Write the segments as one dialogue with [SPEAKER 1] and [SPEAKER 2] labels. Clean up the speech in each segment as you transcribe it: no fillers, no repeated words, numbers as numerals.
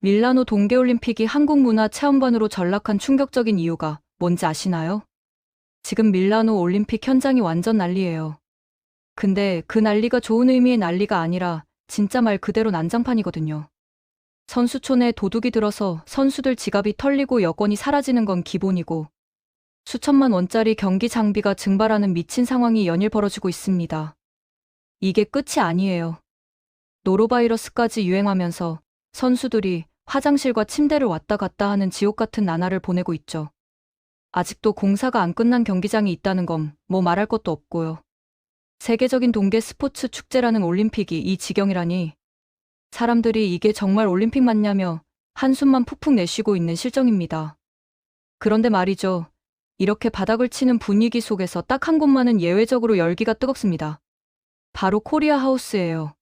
[SPEAKER 1] 밀라노 동계올림픽이 한국문화체험관으로 전락한 충격적인 이유가 뭔지 아시나요? 지금 밀라노 올림픽 현장이 완전 난리예요. 근데 그 난리가 좋은 의미의 난리가 아니라 진짜 말 그대로 난장판이거든요. 선수촌에 도둑이 들어서 선수들 지갑이 털리고 여권이 사라지는 건 기본이고 수천만 원짜리 경기 장비가 증발하는 미친 상황이 연일 벌어지고 있습니다. 이게 끝이 아니에요. 노로바이러스까지 유행하면서 선수들이 화장실과 침대를 왔다 갔다 하는 지옥 같은 나날을 보내고 있죠. 아직도 공사가 안 끝난 경기장이 있다는 건 뭐 말할 것도 없고요. 세계적인 동계 스포츠 축제라는 올림픽이 이 지경이라니 사람들이 이게 정말 올림픽 맞냐며 한숨만 푹푹 내쉬고 있는 실정입니다. 그런데 말이죠. 이렇게 바닥을 치는 분위기 속에서 딱 한 곳만은 예외적으로 열기가 뜨겁습니다. 바로 코리아 하우스예요.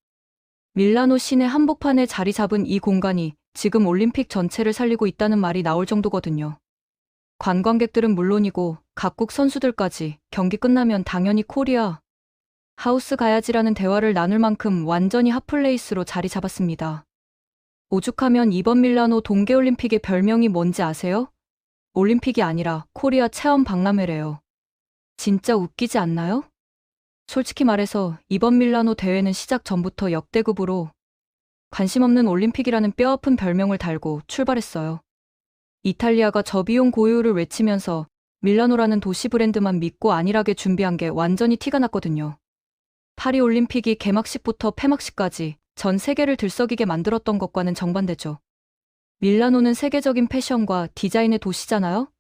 [SPEAKER 1] 밀라노 시내 한복판에 자리 잡은 이 공간이 지금 올림픽 전체를 살리고 있다는 말이 나올 정도거든요. 관광객들은 물론이고 각국 선수들까지 경기 끝나면 당연히 코리아 하우스 가야지라는 대화를 나눌 만큼 완전히 핫플레이스로 자리 잡았습니다. 오죽하면 이번 밀라노 동계올림픽의 별명이 뭔지 아세요? 올림픽이 아니라 코리아 체험 박람회래요. 진짜 웃기지 않나요? 솔직히 말해서 이번 밀라노 대회는 시작 전부터 역대급으로 관심 없는 올림픽이라는 뼈아픈 별명을 달고 출발했어요. 이탈리아가 저비용 고유를 외치면서 밀라노라는 도시 브랜드만 믿고 안일하게 준비한 게 완전히 티가 났거든요. 파리 올림픽이 개막식부터 폐막식까지 전 세계를 들썩이게 만들었던 것과는 정반대죠. 밀라노는 세계적인 패션과 디자인의 도시잖아요?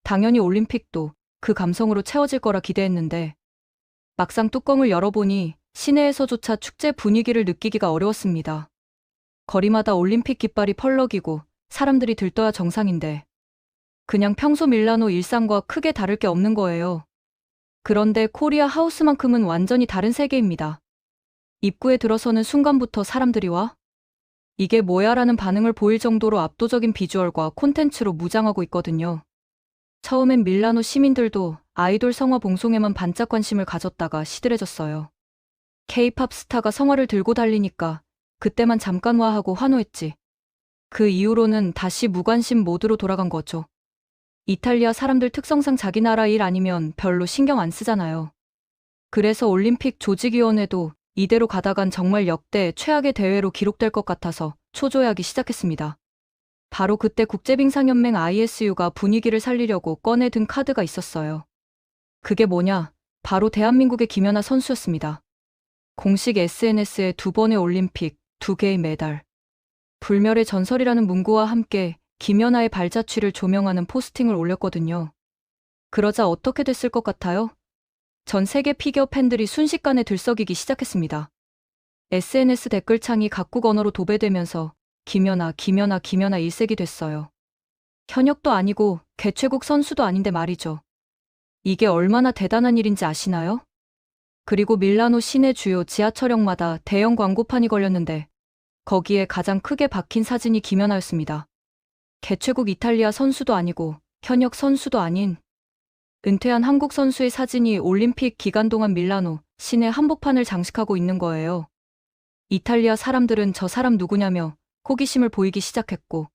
[SPEAKER 1] 당연히 올림픽도 그 감성으로 채워질 거라 기대했는데 막상 뚜껑을 열어보니 시내에서조차 축제 분위기를 느끼기가 어려웠습니다. 거리마다 올림픽 깃발이 펄럭이고 사람들이 들떠야 정상인데 그냥 평소 밀라노 일상과 크게 다를 게 없는 거예요. 그런데 코리아 하우스만큼은 완전히 다른 세계입니다. 입구에 들어서는 순간부터 사람들이 와? 이게 뭐야 라는 반응을 보일 정도로 압도적인 비주얼과 콘텐츠로 무장하고 있거든요. 처음엔 밀라노 시민들도 아이돌 성화 봉송에만 반짝 관심을 가졌다가 시들해졌어요. K-팝 스타가 성화를 들고 달리니까 그때만 잠깐 와 하고 환호했지. 그 이후로는 다시 무관심 모드로 돌아간 거죠. 이탈리아 사람들 특성상 자기 나라 일 아니면 별로 신경 안 쓰잖아요. 그래서 올림픽 조직위원회도 이대로 가다간 정말 역대 최악의 대회로 기록될 것 같아서 초조해하기 시작했습니다. 바로 그때 국제빙상연맹 ISU가 분위기를 살리려고 꺼내든 카드가 있었어요. 그게 뭐냐? 바로 대한민국의 김연아 선수였습니다. 공식 SNS에 2번의 올림픽, 2개의 메달. 불멸의 전설이라는 문구와 함께 김연아의 발자취를 조명하는 포스팅을 올렸거든요. 그러자 어떻게 됐을 것 같아요? 전 세계 피겨 팬들이 순식간에 들썩이기 시작했습니다. SNS 댓글창이 각국 언어로 도배되면서 김연아, 김연아, 김연아 일색이 됐어요. 현역도 아니고 개최국 선수도 아닌데 말이죠. 이게 얼마나 대단한 일인지 아시나요? 그리고 밀라노 시내 주요 지하철역마다 대형 광고판이 걸렸는데 거기에 가장 크게 박힌 사진이 김연아였습니다. 개최국 이탈리아 선수도 아니고 현역 선수도 아닌 은퇴한 한국 선수의 사진이 올림픽 기간 동안 밀라노 시내 한복판을 장식하고 있는 거예요. 이탈리아 사람들은 저 사람 누구냐며 호기심을 보이기 시작했고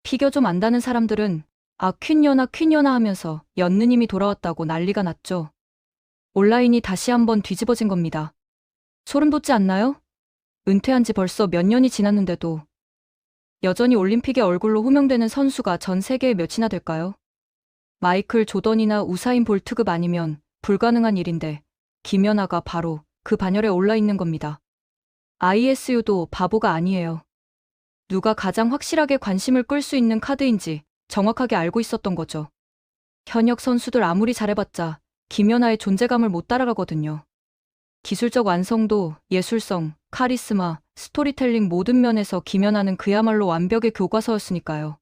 [SPEAKER 1] 피겨 좀 안다는 사람들은 아 퀸연아 퀸연아 하면서 연느님이 돌아왔다고 난리가 났죠. 온라인이 다시 한번 뒤집어진 겁니다. 소름 돋지 않나요? 은퇴한 지 벌써 몇 년이 지났는데도 여전히 올림픽의 얼굴로 호명되는 선수가 전 세계에 몇이나 될까요? 마이클 조던이나 우사인 볼트급 아니면 불가능한 일인데 김연아가 바로 그 반열에 올라 있는 겁니다. ISU도 바보가 아니에요. 누가 가장 확실하게 관심을 끌 수 있는 카드인지 정확하게 알고 있었던 거죠. 현역 선수들 아무리 잘해봤자 김연아의 존재감을 못 따라가거든요. 기술적 완성도, 예술성, 카리스마, 스토리텔링 모든 면에서 김연아는 그야말로 완벽의 교과서였으니까요.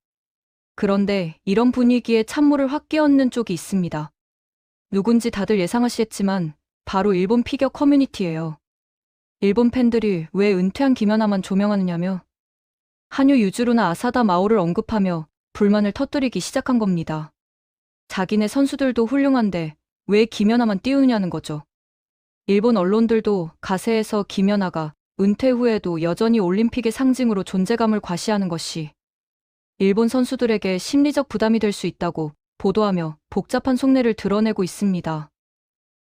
[SPEAKER 1] 그런데 이런 분위기에 찬물을 확 끼얹는 쪽이 있습니다. 누군지 다들 예상하시겠지만 바로 일본 피겨 커뮤니티예요. 일본 팬들이 왜 은퇴한 김연아만 조명하느냐며 한유 유주루나 아사다 마오를 언급하며 불만을 터뜨리기 시작한 겁니다. 자기네 선수들도 훌륭한데 왜 김연아만 띄우느냐는 거죠. 일본 언론들도 가세에서 김연아가 은퇴 후에도 여전히 올림픽의 상징으로 존재감을 과시하는 것이 일본 선수들에게 심리적 부담이 될 수 있다고 보도하며 복잡한 속내를 드러내고 있습니다.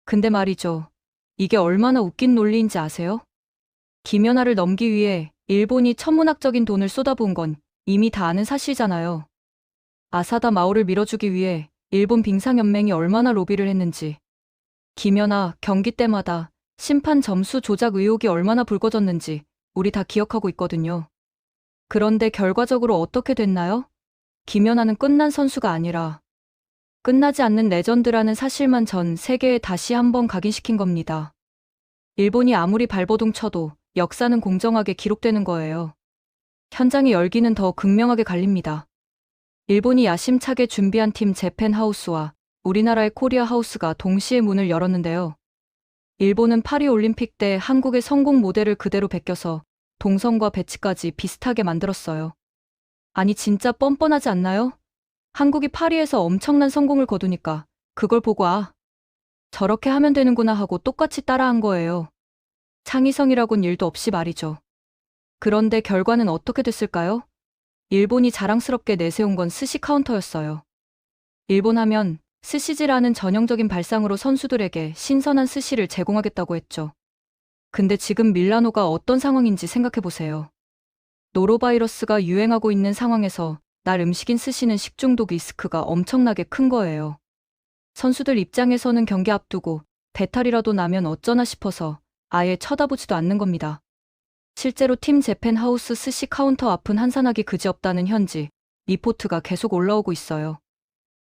[SPEAKER 1] 근데 말이죠. 이게 얼마나 웃긴 논리인지 아세요? 김연아를 넘기 위해 일본이 천문학적인 돈을 쏟아부은 건 이미 다 아는 사실이잖아요. 아사다 마오를 밀어주기 위해 일본 빙상연맹이 얼마나 로비를 했는지, 김연아 경기 때마다 심판 점수 조작 의혹이 얼마나 불거졌는지 우리 다 기억하고 있거든요. 그런데 결과적으로 어떻게 됐나요? 김연아는 끝난 선수가 아니라 끝나지 않는 레전드라는 사실만 전 세계에 다시 한번 각인시킨 겁니다. 일본이 아무리 발버둥 쳐도 역사는 공정하게 기록되는 거예요. 현장의 열기는 더 극명하게 갈립니다. 일본이 야심차게 준비한 팀 재팬 하우스와 우리나라의 코리아 하우스가 동시에 문을 열었는데요. 일본은 파리 올림픽 때 한국의 성공 모델을 그대로 베껴서 동선과 배치까지 비슷하게 만들었어요. 아니 진짜 뻔뻔하지 않나요? 한국이 파리에서 엄청난 성공을 거두니까 그걸 보고 저렇게 하면 되는구나 하고 똑같이 따라한 거예요. 창의성이라곤 일도 없이 말이죠. 그런데 결과는 어떻게 됐을까요? 일본이 자랑스럽게 내세운 건 스시 카운터였어요. 일본 하면 스시지라는 전형적인 발상으로 선수들에게 신선한 스시를 제공하겠다고 했죠. 근데 지금 밀라노가 어떤 상황인지 생각해보세요. 노로바이러스가 유행하고 있는 상황에서 날 음식인 스시는 식중독 리스크가 엄청나게 큰 거예요. 선수들 입장에서는 경기 앞두고 배탈이라도 나면 어쩌나 싶어서 아예 쳐다보지도 않는 겁니다. 실제로 팀 재팬 하우스 스시 카운터 앞은 한산하기 그지없다는 현지 리포트가 계속 올라오고 있어요.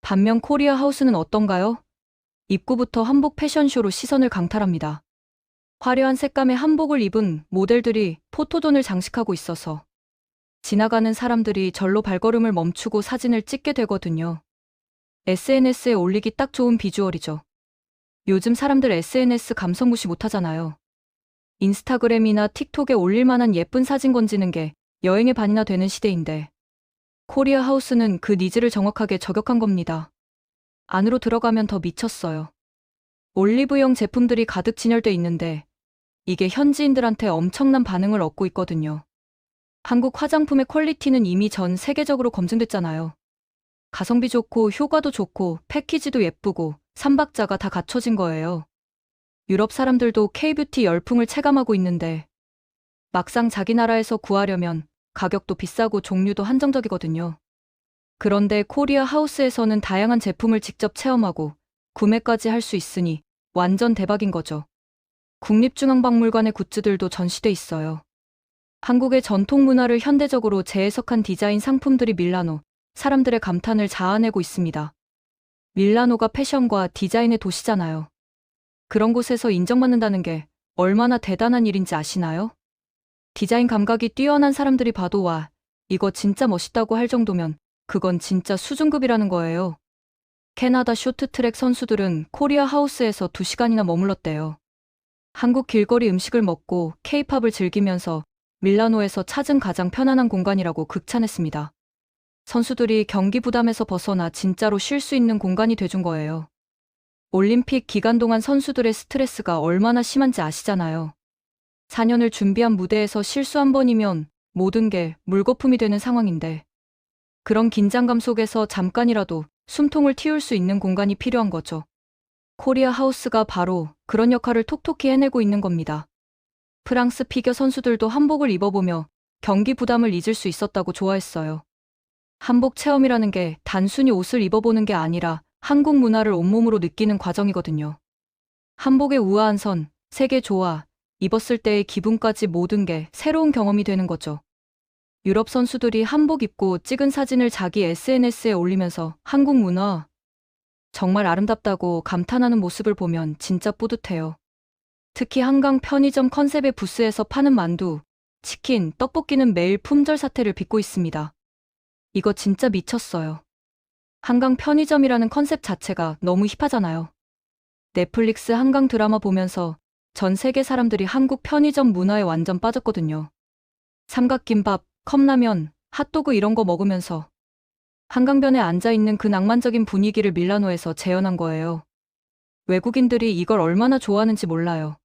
[SPEAKER 1] 반면 코리아 하우스는 어떤가요? 입구부터 한복 패션쇼로 시선을 강탈합니다. 화려한 색감의 한복을 입은 모델들이 포토존을 장식하고 있어서 지나가는 사람들이 절로 발걸음을 멈추고 사진을 찍게 되거든요. SNS에 올리기 딱 좋은 비주얼이죠. 요즘 사람들 SNS 감성 무시 못하잖아요. 인스타그램이나 틱톡에 올릴 만한 예쁜 사진 건지는 게 여행의 반이나 되는 시대인데 코리아 하우스는 그 니즈를 정확하게 저격한 겁니다. 안으로 들어가면 더 미쳤어요. 올리브영 제품들이 가득 진열돼 있는데 이게 현지인들한테 엄청난 반응을 얻고 있거든요. 한국 화장품의 퀄리티는 이미 전 세계적으로 검증됐잖아요. 가성비 좋고 효과도 좋고 패키지도 예쁘고 삼박자가 다 갖춰진 거예요. 유럽 사람들도 K-뷰티 열풍을 체감하고 있는데 막상 자기 나라에서 구하려면 가격도 비싸고 종류도 한정적이거든요. 그런데 코리아 하우스에서는 다양한 제품을 직접 체험하고 구매까지 할 수 있으니 완전 대박인 거죠. 국립중앙박물관의 굿즈들도 전시돼 있어요. 한국의 전통 문화를 현대적으로 재해석한 디자인 상품들이 밀라노, 사람들의 감탄을 자아내고 있습니다. 밀라노가 패션과 디자인의 도시잖아요. 그런 곳에서 인정받는다는 게 얼마나 대단한 일인지 아시나요? 디자인 감각이 뛰어난 사람들이 봐도 와, 이거 진짜 멋있다고 할 정도면 그건 진짜 수준급이라는 거예요. 캐나다 쇼트트랙 선수들은 코리아 하우스에서 2시간이나 머물렀대요. 한국 길거리 음식을 먹고 케이팝을 즐기면서 밀라노에서 찾은 가장 편안한 공간이라고 극찬했습니다. 선수들이 경기 부담에서 벗어나 진짜로 쉴 수 있는 공간이 돼준 거예요. 올림픽 기간 동안 선수들의 스트레스가 얼마나 심한지 아시잖아요. 4년을 준비한 무대에서 실수 한 번이면 모든 게 물거품이 되는 상황인데 그런 긴장감 속에서 잠깐이라도 숨통을 틔울 수 있는 공간이 필요한 거죠. 코리아 하우스가 바로 그런 역할을 톡톡히 해내고 있는 겁니다. 프랑스 피겨 선수들도 한복을 입어보며 경기 부담을 잊을 수 있었다고 좋아했어요. 한복 체험이라는 게 단순히 옷을 입어보는 게 아니라 한국 문화를 온몸으로 느끼는 과정이거든요. 한복의 우아한 선, 색의 조화, 입었을 때의 기분까지 모든 게 새로운 경험이 되는 거죠. 유럽 선수들이 한복 입고 찍은 사진을 자기 SNS에 올리면서 한국 문화, 정말 아름답다고 감탄하는 모습을 보면 진짜 뿌듯해요. 특히 한강 편의점 컨셉의 부스에서 파는 만두, 치킨, 떡볶이는 매일 품절 사태를 빚고 있습니다. 이거 진짜 미쳤어요. 한강 편의점이라는 컨셉 자체가 너무 힙하잖아요. 넷플릭스 한강 드라마 보면서 전 세계 사람들이 한국 편의점 문화에 완전 빠졌거든요. 삼각김밥, 컵라면, 핫도그 이런 거 먹으면서 한강변에 앉아있는 그 낭만적인 분위기를 밀라노에서 재현한 거예요. 외국인들이 이걸 얼마나 좋아하는지 몰라요.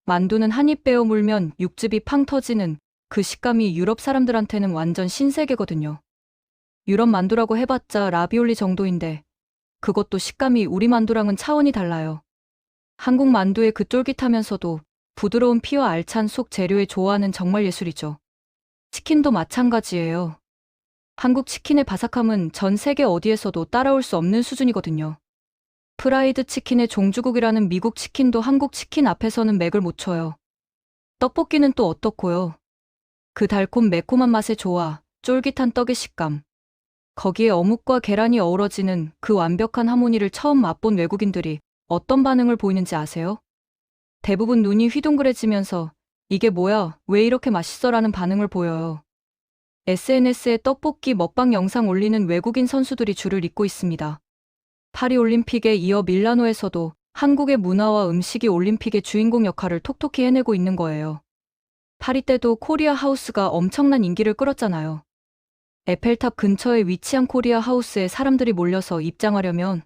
[SPEAKER 1] 만두는 한 입 베어 물면 육즙이 팡 터지는 그 식감이 유럽 사람들한테는 완전 신세계거든요. 유럽 만두라고 해봤자 라비올리 정도인데 그것도 식감이 우리 만두랑은 차원이 달라요. 한국 만두의 그 쫄깃하면서도 부드러운 피와 알찬 속 재료의 조화는 정말 예술이죠. 치킨도 마찬가지예요. 한국 치킨의 바삭함은 전 세계 어디에서도 따라올 수 없는 수준이거든요. 프라이드 치킨의 종주국이라는 미국 치킨도 한국 치킨 앞에서는 맥을 못 쳐요. 떡볶이는 또 어떻고요? 그 달콤 매콤한 맛의 조화, 쫄깃한 떡의 식감. 거기에 어묵과 계란이 어우러지는 그 완벽한 하모니를 처음 맛본 외국인들이 어떤 반응을 보이는지 아세요? 대부분 눈이 휘둥그레지면서 이게 뭐야, 왜 이렇게 맛있어라는 반응을 보여요. SNS에 떡볶이 먹방 영상 올리는 외국인 선수들이 줄을 잇고 있습니다. 파리올림픽에 이어 밀라노에서도 한국의 문화와 음식이 올림픽의 주인공 역할을 톡톡히 해내고 있는 거예요. 파리 때도 코리아 하우스가 엄청난 인기를 끌었잖아요. 에펠탑 근처에 위치한 코리아 하우스에 사람들이 몰려서 입장하려면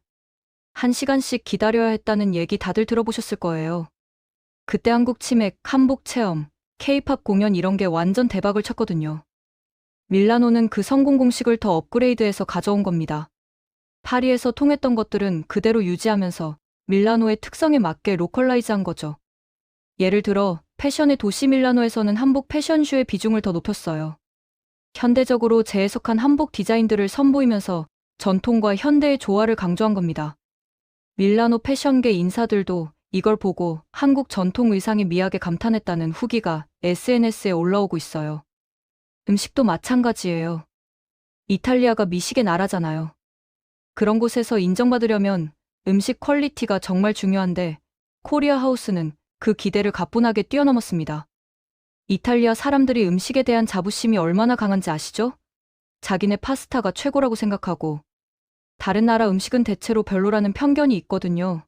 [SPEAKER 1] 1시간씩 기다려야 했다는 얘기 다들 들어보셨을 거예요. 그때 한국 치맥, 한복 체험, K-팝 공연 이런 게 완전 대박을 쳤거든요. 밀라노는 그 성공 공식을 더 업그레이드해서 가져온 겁니다. 파리에서 통했던 것들은 그대로 유지하면서 밀라노의 특성에 맞게 로컬라이즈한 거죠. 예를 들어 패션의 도시 밀라노에서는 한복 패션쇼의 비중을 더 높였어요. 현대적으로 재해석한 한복 디자인들을 선보이면서 전통과 현대의 조화를 강조한 겁니다. 밀라노 패션계 인사들도 이걸 보고 한국 전통 의상의 미학에 감탄했다는 후기가 SNS에 올라오고 있어요. 음식도 마찬가지예요. 이탈리아가 미식의 나라잖아요. 그런 곳에서 인정받으려면 음식 퀄리티가 정말 중요한데 코리아 하우스는 그 기대를 가뿐하게 뛰어넘었습니다. 이탈리아 사람들이 음식에 대한 자부심이 얼마나 강한지 아시죠? 자기네 파스타가 최고라고 생각하고 다른 나라 음식은 대체로 별로라는 편견이 있거든요.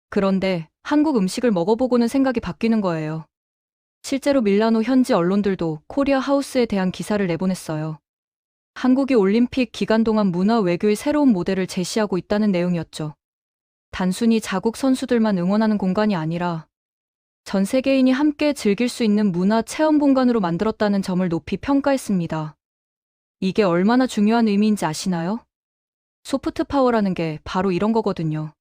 [SPEAKER 1] 그런데 한국 음식을 먹어보고는 생각이 바뀌는 거예요. 실제로 밀라노 현지 언론들도 코리아 하우스에 대한 기사를 내보냈어요. 한국이 올림픽 기간 동안 문화 외교의 새로운 모델을 제시하고 있다는 내용이었죠. 단순히 자국 선수들만 응원하는 공간이 아니라 전 세계인이 함께 즐길 수 있는 문화 체험 공간으로 만들었다는 점을 높이 평가했습니다. 이게 얼마나 중요한 의미인지 아시나요? 소프트 파워라는 게 바로 이런 거거든요.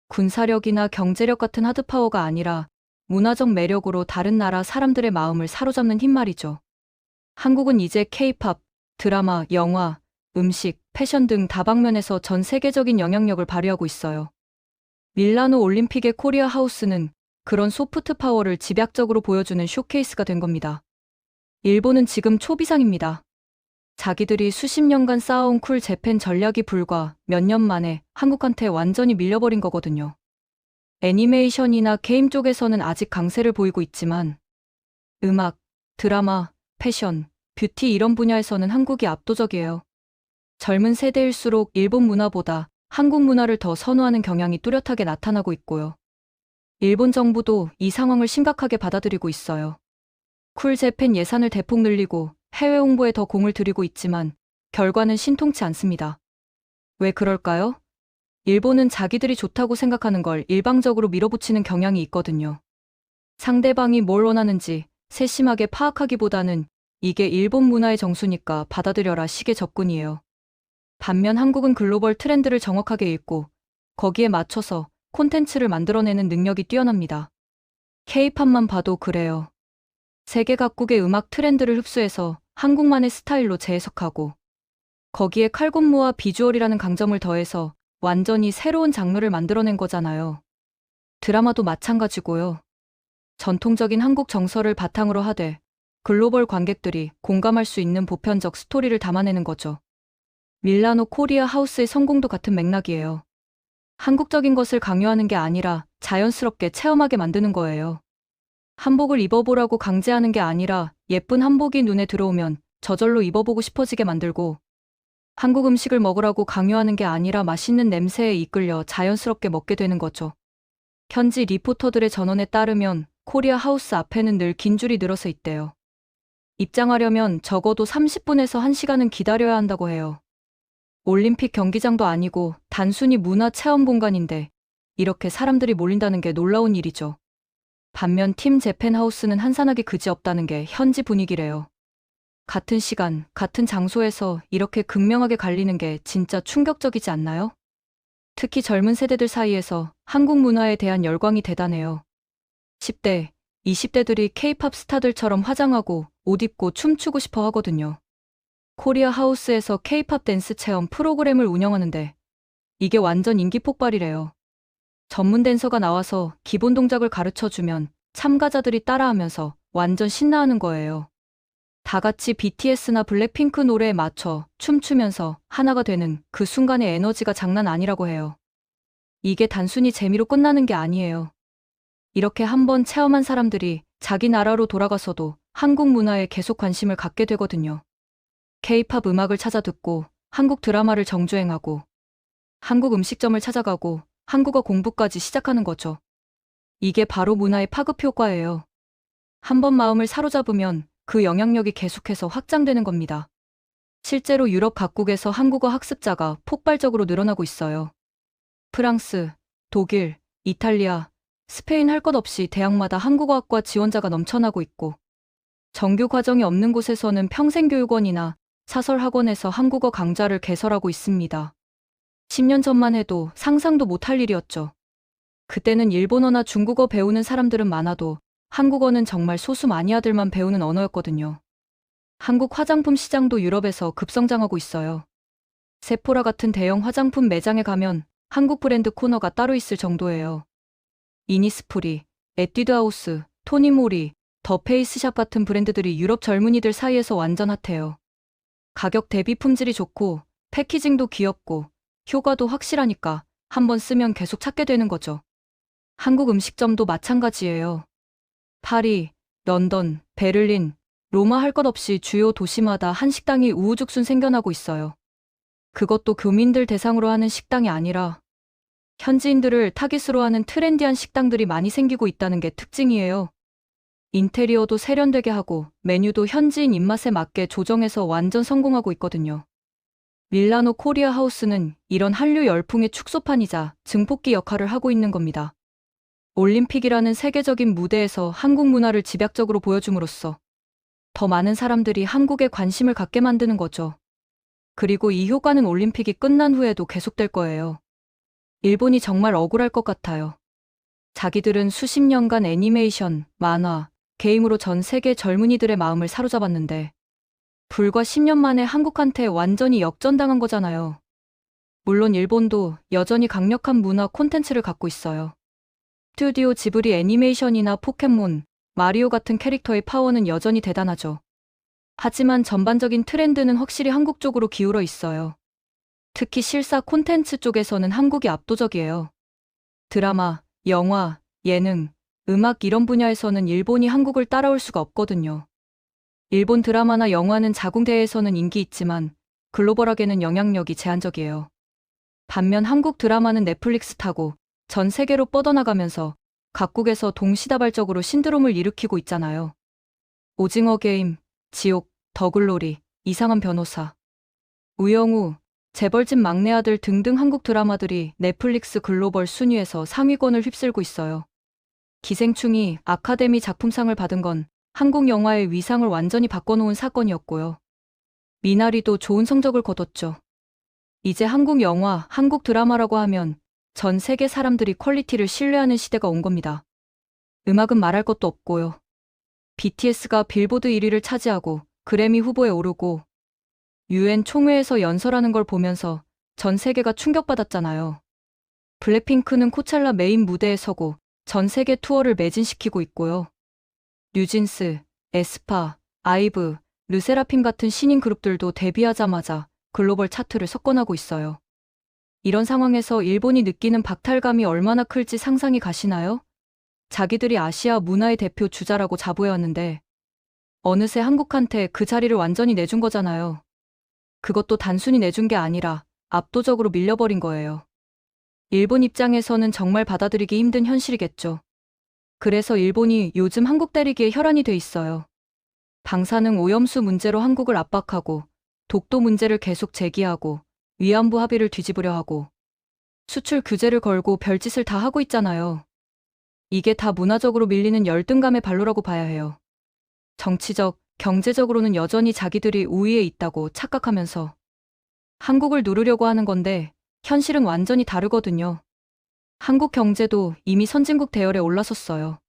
[SPEAKER 1] 군사력이나 경제력 같은 하드파워가 아니라 문화적 매력으로 다른 나라 사람들의 마음을 사로잡는 힘 말이죠. 한국은 이제 K-팝, 드라마, 영화, 음식, 패션 등 다방면에서 전 세계적인 영향력을 발휘하고 있어요. 밀라노 올림픽의 코리아 하우스는 그런 소프트 파워를 집약적으로 보여주는 쇼케이스가 된 겁니다. 일본은 지금 초비상입니다. 자기들이 수십 년간 쌓아온 쿨 재팬 전략이 불과 몇 년 만에 한국한테 완전히 밀려버린 거거든요. 애니메이션이나 게임 쪽에서는 아직 강세를 보이고 있지만 음악, 드라마, 패션, 뷰티 이런 분야에서는 한국이 압도적이에요. 젊은 세대일수록 일본 문화보다 한국 문화를 더 선호하는 경향이 뚜렷하게 나타나고 있고요. 일본 정부도 이 상황을 심각하게 받아들이고 있어요. 쿨 재팬 예산을 대폭 늘리고 해외 홍보에 더 공을 들이고 있지만 결과는 신통치 않습니다. 왜 그럴까요? 일본은 자기들이 좋다고 생각하는 걸 일방적으로 밀어붙이는 경향이 있거든요. 상대방이 뭘 원하는지 세심하게 파악하기보다는 이게 일본 문화의 정수니까 받아들여라 식의 접근이에요. 반면 한국은 글로벌 트렌드를 정확하게 읽고 거기에 맞춰서 콘텐츠를 만들어내는 능력이 뛰어납니다. K-팝만 봐도 그래요. 세계 각국의 음악 트렌드를 흡수해서 한국만의 스타일로 재해석하고 거기에 칼군무와 비주얼이라는 강점을 더해서 완전히 새로운 장르를 만들어낸 거잖아요. 드라마도 마찬가지고요. 전통적인 한국 정서를 바탕으로 하되 글로벌 관객들이 공감할 수 있는 보편적 스토리를 담아내는 거죠. 밀라노 코리아 하우스의 성공도 같은 맥락이에요. 한국적인 것을 강요하는 게 아니라 자연스럽게 체험하게 만드는 거예요. 한복을 입어보라고 강제하는 게 아니라 예쁜 한복이 눈에 들어오면 저절로 입어보고 싶어지게 만들고 한국 음식을 먹으라고 강요하는 게 아니라 맛있는 냄새에 이끌려 자연스럽게 먹게 되는 거죠. 현지 리포터들의 전언에 따르면 코리아 하우스 앞에는 늘 긴 줄이 늘어서 있대요. 입장하려면 적어도 30분에서 1시간은 기다려야 한다고 해요. 올림픽 경기장도 아니고 단순히 문화 체험 공간인데 이렇게 사람들이 몰린다는 게 놀라운 일이죠. 반면 팀 재팬 하우스는 한산하기 그지없다는 게 현지 분위기래요. 같은 시간, 같은 장소에서 이렇게 극명하게 갈리는 게 진짜 충격적이지 않나요? 특히 젊은 세대들 사이에서 한국 문화에 대한 열광이 대단해요. 10대, 20대들이 케이팝 스타들처럼 화장하고 옷 입고 춤추고 싶어 하거든요. 코리아 하우스에서 케이팝 댄스 체험 프로그램을 운영하는데 이게 완전 인기 폭발이래요. 전문 댄서가 나와서 기본 동작을 가르쳐 주면 참가자들이 따라하면서 완전 신나하는 거예요. 다 같이 BTS나 블랙핑크 노래에 맞춰 춤추면서 하나가 되는 그 순간의 에너지가 장난 아니라고 해요. 이게 단순히 재미로 끝나는 게 아니에요. 이렇게 한번 체험한 사람들이 자기 나라로 돌아가서도 한국 문화에 계속 관심을 갖게 되거든요. K-팝 음악을 찾아 듣고 한국 드라마를 정주행하고 한국 음식점을 찾아가고 한국어 공부까지 시작하는 거죠. 이게 바로 문화의 파급 효과예요. 한번 마음을 사로잡으면 그 영향력이 계속해서 확장되는 겁니다. 실제로 유럽 각국에서 한국어 학습자가 폭발적으로 늘어나고 있어요. 프랑스, 독일, 이탈리아, 스페인 할 것 없이 대학마다 한국어학과 지원자가 넘쳐나고 있고, 정규 과정이 없는 곳에서는 평생교육원이나 사설학원에서 한국어 강좌를 개설하고 있습니다. 10년 전만 해도 상상도 못할 일이었죠. 그때는 일본어나 중국어 배우는 사람들은 많아도 한국어는 정말 소수 마니아들만 배우는 언어였거든요. 한국 화장품 시장도 유럽에서 급성장하고 있어요. 세포라 같은 대형 화장품 매장에 가면 한국 브랜드 코너가 따로 있을 정도예요. 이니스프리, 에뛰드하우스, 토니모리, 더 페이스샵 같은 브랜드들이 유럽 젊은이들 사이에서 완전 핫해요. 가격 대비 품질이 좋고 패키징도 귀엽고 효과도 확실하니까 한번 쓰면 계속 찾게 되는 거죠. 한국 음식점도 마찬가지예요. 파리, 런던, 베를린, 로마 할 것 없이 주요 도시마다 한식당이 우후죽순 생겨나고 있어요. 그것도 교민들 대상으로 하는 식당이 아니라 현지인들을 타깃으로 하는 트렌디한 식당들이 많이 생기고 있다는 게 특징이에요. 인테리어도 세련되게 하고 메뉴도 현지인 입맛에 맞게 조정해서 완전 성공하고 있거든요. 밀라노 코리아 하우스는 이런 한류 열풍의 축소판이자 증폭기 역할을 하고 있는 겁니다. 올림픽이라는 세계적인 무대에서 한국 문화를 집약적으로 보여줌으로써 더 많은 사람들이 한국에 관심을 갖게 만드는 거죠. 그리고 이 효과는 올림픽이 끝난 후에도 계속될 거예요. 일본이 정말 억울할 것 같아요. 자기들은 수십 년간 애니메이션, 만화, 게임으로 전 세계 젊은이들의 마음을 사로잡았는데 불과 10년 만에 한국한테 완전히 역전당한 거잖아요. 물론 일본도 여전히 강력한 문화 콘텐츠를 갖고 있어요. 스튜디오 지브리 애니메이션이나 포켓몬, 마리오 같은 캐릭터의 파워는 여전히 대단하죠. 하지만 전반적인 트렌드는 확실히 한국 쪽으로 기울어 있어요. 특히 실사 콘텐츠 쪽에서는 한국이 압도적이에요. 드라마, 영화, 예능, 음악 이런 분야에서는 일본이 한국을 따라올 수가 없거든요. 일본 드라마나 영화는 자궁대에서는 인기 있지만 글로벌하게는 영향력이 제한적이에요. 반면 한국 드라마는 넷플릭스 타고 전 세계로 뻗어나가면서 각국에서 동시다발적으로 신드롬을 일으키고 있잖아요. 오징어 게임, 지옥, 더글로리, 이상한 변호사, 우영우, 재벌집 막내 아들 등등 한국 드라마들이 넷플릭스 글로벌 순위에서 상위권을 휩쓸고 있어요. 기생충이 아카데미 작품상을 받은 건 한국 영화의 위상을 완전히 바꿔놓은 사건이었고요. 미나리도 좋은 성적을 거뒀죠. 이제 한국 영화, 한국 드라마라고 하면 전 세계 사람들이 퀄리티를 신뢰하는 시대가 온 겁니다. 음악은 말할 것도 없고요. BTS가 빌보드 1위를 차지하고 그래미 후보에 오르고 UN 총회에서 연설하는 걸 보면서 전 세계가 충격받았잖아요. 블랙핑크는 코첼라 메인 무대에 서고 전 세계 투어를 매진시키고 있고요. 뉴진스, 에스파, 아이브, 르세라핌 같은 신인 그룹들도 데뷔하자마자 글로벌 차트를 석권하고 있어요. 이런 상황에서 일본이 느끼는 박탈감이 얼마나 클지 상상이 가시나요? 자기들이 아시아 문화의 대표 주자라고 자부해왔는데 어느새 한국한테 그 자리를 완전히 내준 거잖아요. 그것도 단순히 내준 게 아니라 압도적으로 밀려버린 거예요. 일본 입장에서는 정말 받아들이기 힘든 현실이겠죠. 그래서 일본이 요즘 한국 때리기에 혈안이 돼 있어요. 방사능 오염수 문제로 한국을 압박하고 독도 문제를 계속 제기하고 위안부 합의를 뒤집으려 하고 수출 규제를 걸고 별짓을 다 하고 있잖아요. 이게 다 문화적으로 밀리는 열등감의 발로라고 봐야 해요. 정치적, 경제적으로는 여전히 자기들이 우위에 있다고 착각하면서 한국을 누르려고 하는 건데 현실은 완전히 다르거든요. 한국 경제도 이미 선진국 대열에 올라섰어요.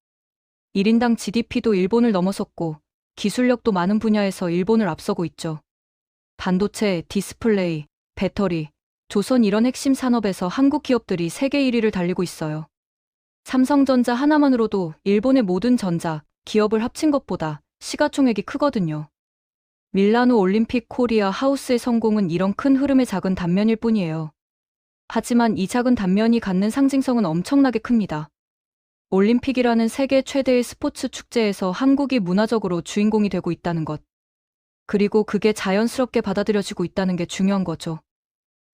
[SPEAKER 1] 1인당 GDP도 일본을 넘어섰고 기술력도 많은 분야에서 일본을 앞서고 있죠. 반도체, 디스플레이, 배터리, 조선 이런 핵심 산업에서 한국 기업들이 세계 1위를 달리고 있어요. 삼성전자 하나만으로도 일본의 모든 전자, 기업을 합친 것보다 시가총액이 크거든요. 밀라노 올림픽 코리아 하우스의 성공은 이런 큰 흐름의 작은 단면일 뿐이에요. 하지만 이 작은 단면이 갖는 상징성은 엄청나게 큽니다. 올림픽이라는 세계 최대의 스포츠 축제에서 한국이 문화적으로 주인공이 되고 있다는 것. 그리고 그게 자연스럽게 받아들여지고 있다는 게 중요한 거죠.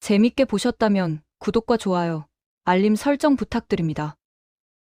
[SPEAKER 1] 재밌게 보셨다면 구독과 좋아요, 알림 설정 부탁드립니다.